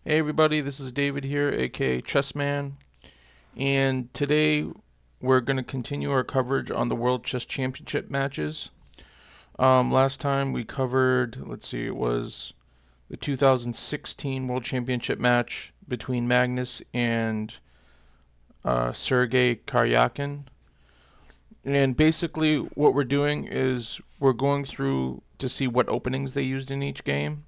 Hey everybody, this is David here, aka Chessman, and today we're going to continue our coverage on the World Chess Championship matches. Last time we covered, it was the 2016 World Championship match between Magnus and Sergei Karyakin. And basically what we're doing is we're going through to see what openings they used in each game.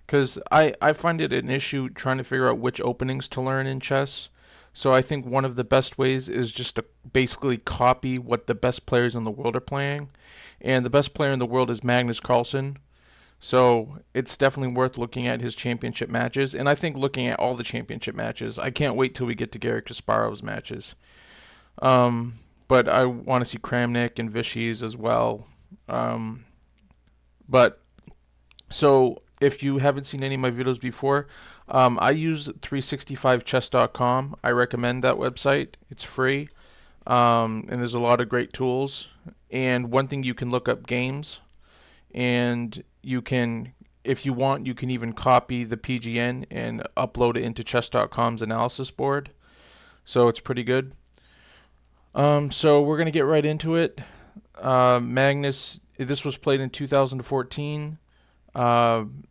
Because I find it an issue trying to figure out which openings to learn in chess. So I think one of the best ways is just to basically copy what the best players in the world are playing. And the best player in the world is Magnus Carlsen. So it's definitely worth looking at his championship matches. And I think looking at all the championship matches. I can't wait till we get to Garry Kasparov's matches. But I want to see Kramnik and Vishy's as well. But so if you haven't seen any of my videos before, I use 365chess.com. I recommend that website. It's free, and there's a lot of great tools. And one thing, you can look up games, and you can, if you want, you can even copy the PGN and upload it into chess.com's analysis board. So it's pretty good. So we're going to get right into it. Magnus, this was played in 2014.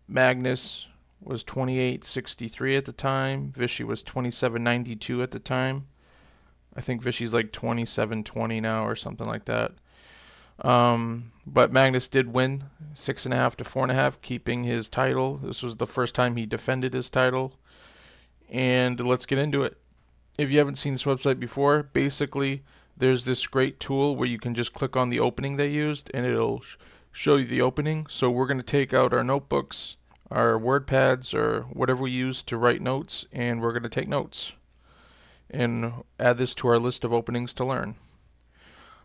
Magnus was 28.63 at the time. Vishy was 27.92 at the time. I think Vishy's like 27.20 now or something like that. But Magnus did win 6.5 to 4.5, keeping his title. This was the first time he defended his title. And let's get into it. If you haven't seen this website before, basically there's this great tool where you can just click on the opening they used and it'll show you the opening. So we're going to take out our notebooks, our word pads, or whatever we use to write notes, and we're going to take notes and add this to our list of openings to learn.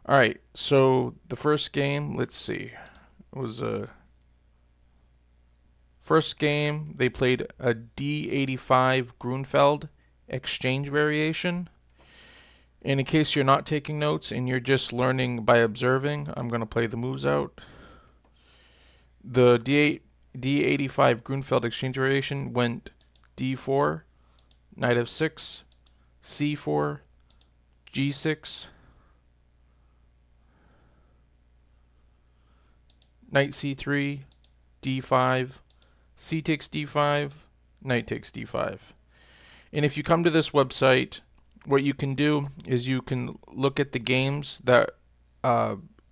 Alright, so the first game, let's see, was first game they played a D85 Grunfeld exchange variation. And in case you're not taking notes and you're just learning by observing, I'm going to play the moves out. The D85 Grunfeld exchange variation went D4, knight f6, C4, G6, knight C3, D5, C takes D5, knight takes D5. And if you come to this website, what you can do is you can look at the games that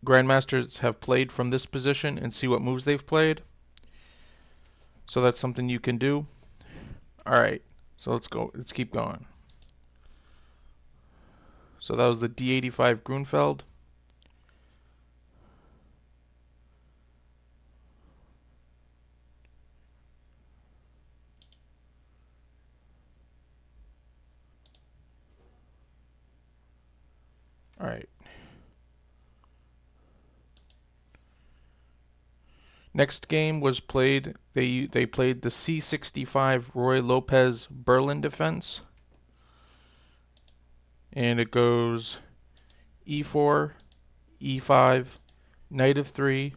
grandmasters have played from this position and see what moves they've played. So that's something you can do. Alright, so let's keep going. So that was the D85 Grunfeld. Alright. Next game was played, they played the C65 Roy Lopez Berlin defense. And it goes E4, E5, knight of 3,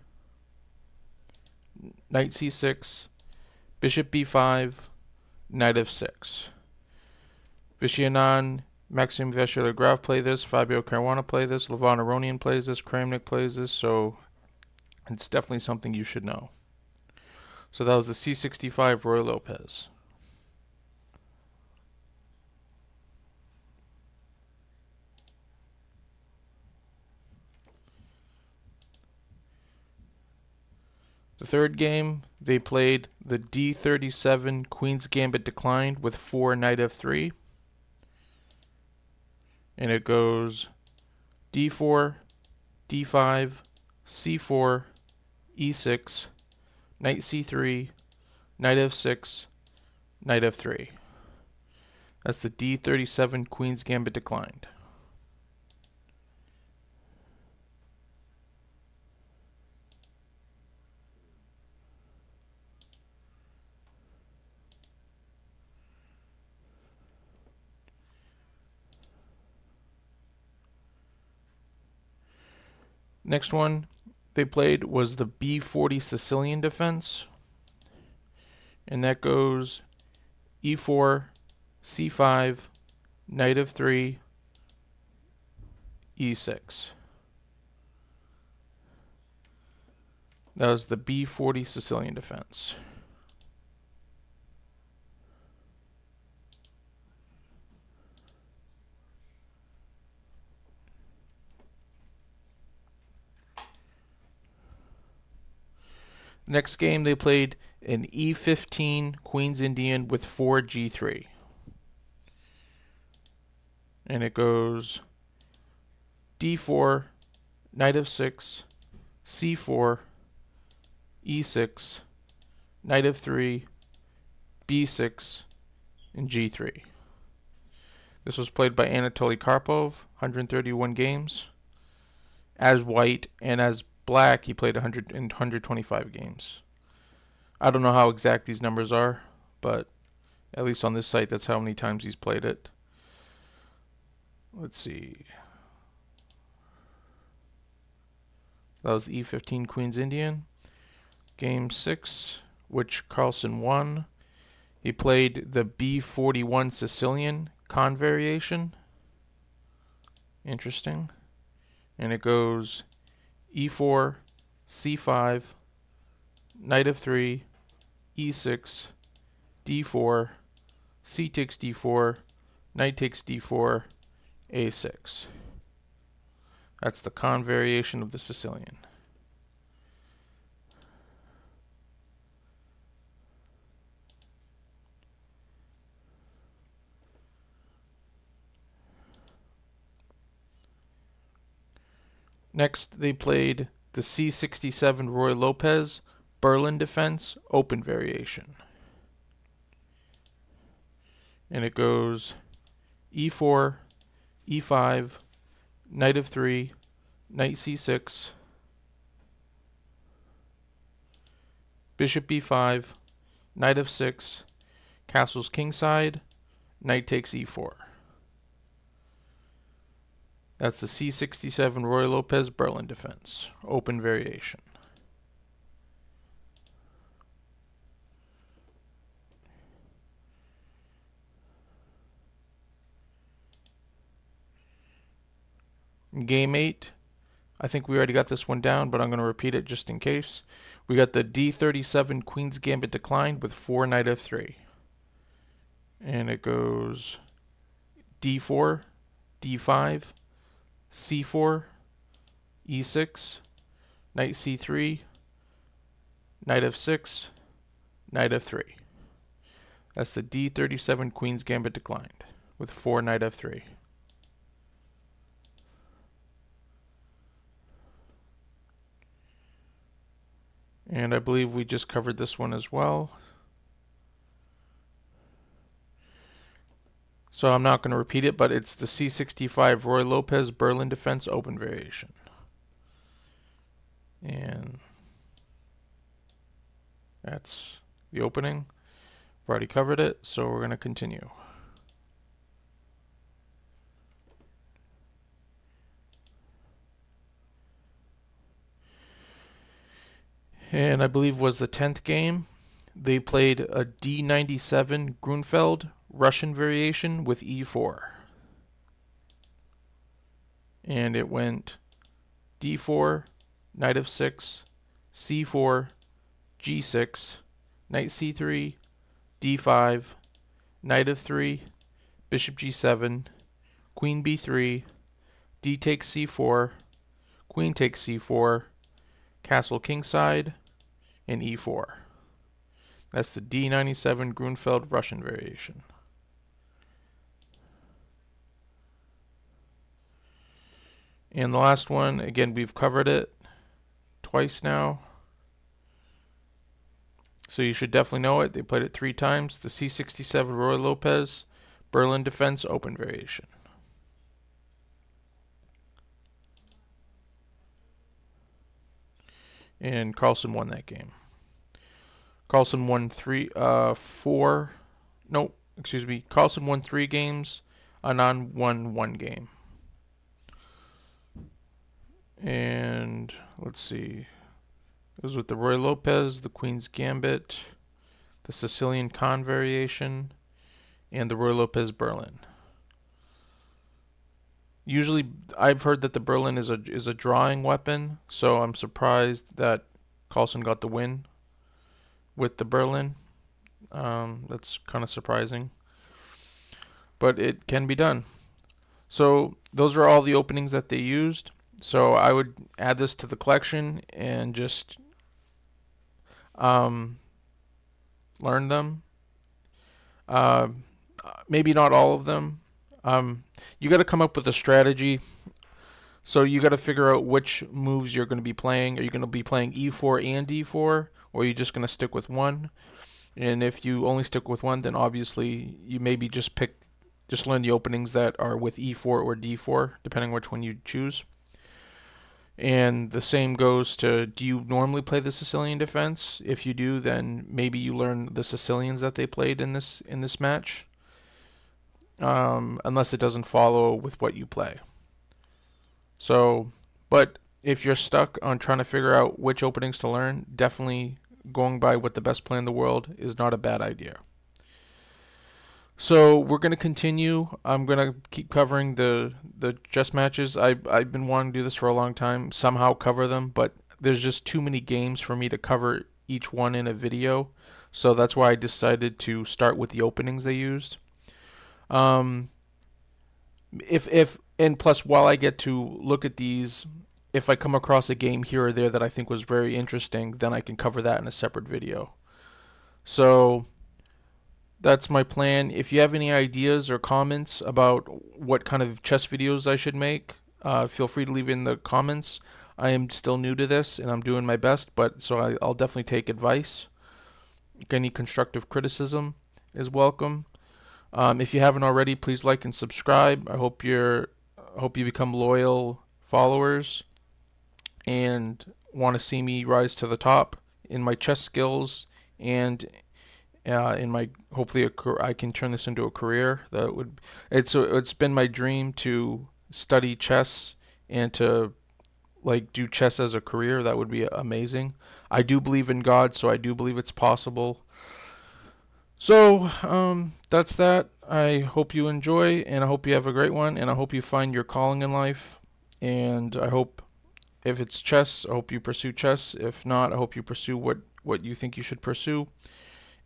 knight C6, bishop B5, knight of 6. Vishy Anand, Maxime Vachier-Lagrave play this, Fabio Caruana play this, Levon Aronian plays this, Kramnik plays this, so it's definitely something you should know. So that was the C65 Roy Lopez. The third game, they played the D37 Queen's Gambit declined with 4 knight f3. And it goes D4, D5, C4, E6, knight C3, knight f6, knight f3. That's the D37 Queen's Gambit declined. Next one they played was the B40 Sicilian defense. And that goes e4, c5, knight of 3, e6. That was the b40 Sicilian defense. Next game, they played an e15 Queen's Indian with 4 g3. And it goes d4, knight of 6, c4, e6, knight of 3, b6, and g3. This was played by Anatoly Karpov, 131 games. As white, and as black, he played 125 games. I don't know how exact these numbers are, but at least on this site, that's how many times he's played it. Let's see. That was the e15 Queen's Indian. Game 6, which Carlsen won. He played the b41 Sicilian con variation. Interesting. And it goes e4, c5, knight of 3, e6, d4, c takes d4, knight takes d4, a6. That's the con variation of the Sicilian. Next, they played the c67 Roy Lopez Berlin defense open variation. And it goes e4, e5, knight of 3, knight c6, bishop b5, knight of 6, castles kingside, knight takes e4. That's the c67 Roy Lopez Berlin defense open variation. Game 8, I think we already got this one down, but I'm going to repeat it just in case. We got the d37 Queen's Gambit declined with 4 knight f3. And it goes d4, d5, c4, e6, knight c3, knight f6, knight f3. That's the d37 Queen's Gambit declined with 4 knight f3. And I believe we just covered this one as well. So I'm not going to repeat it, but it's the c65 Roy Lopez Berlin defense open variation. And that's the opening. I've already covered it, so we're going to continue. And I believe was the 10th game. They played a d97 Grunfeld Russian variation with e4. And it went d4, knight of 6, c4, g6, knight c3, d5, knight of 3, bishop g7, queen b3, d takes c4, queen takes c4, castle kingside, and e4. That's the d97 Grunfeld Russian variation. And the last one, again, we've covered it twice now. So you should definitely know it. They played it 3 times. The c67 Roy Lopez Berlin defense open variation. And Carlsen won that game. Carlsen won Carlsen won 3 games. Anand won 1 game. And let's see. It was with the Roy Lopez, the Queen's Gambit, the Sicilian con variation, and the Roy Lopez Berlin. Usually, I've heard that the Berlin is a drawing weapon, so I'm surprised that Carlsen got the win with the Berlin. That's kind of surprising, but it can be done. So those are all the openings that they used. So I would add this to the collection and just um, learn them. Uh, Maybe not all of them. You got to come up with a strategy. So you got to figure out which moves you're going to be playing. Are you going to be playing e4 and d4, or are you just going to stick with one? And if you only stick with one, then obviously you maybe just learn the openings that are with e4 or d4, depending which one you choose. And the same goes to, do you normally play the Sicilian defense? If you do, then maybe you learn the Sicilians that they played in this match. Unless it doesn't follow with what you play. So, but if you're stuck on trying to figure out which openings to learn, definitely going by what the best play in the world is not a bad idea. So we're going to continue. I'm going to keep covering the chess matches. I've been wanting to do this for a long time, somehow cover them, but there's just too many games for me to cover each one in a video. So that's why I decided to start with the openings they used. If and plus, while I get to look at these, if I come across a game here or there that I think was very interesting, then I can cover that in a separate video. So that's my plan. If you have any ideas or comments about what kind of chess videos I should make, feel free to leave in the comments. I am still new to this and I'm doing my best, but so I'll definitely take advice. Any constructive criticism is welcome. If you haven't already, please like and subscribe. I hope you become loyal followers and want to see me rise to the top in my chess skills and in my hopefully I can turn this into a career. It's been my dream to study chess and to do chess as a career. That would be amazing. I do believe in God, so I do believe it's possible. So that's that. I hope you enjoy, and I hope you have a great one, and I hope you find your calling in life. And I hope, if it's chess, I hope you pursue chess. If not, I hope you pursue what you think you should pursue,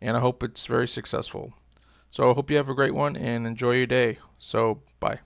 and I hope it's very successful. So I hope you have a great one and enjoy your day. So bye.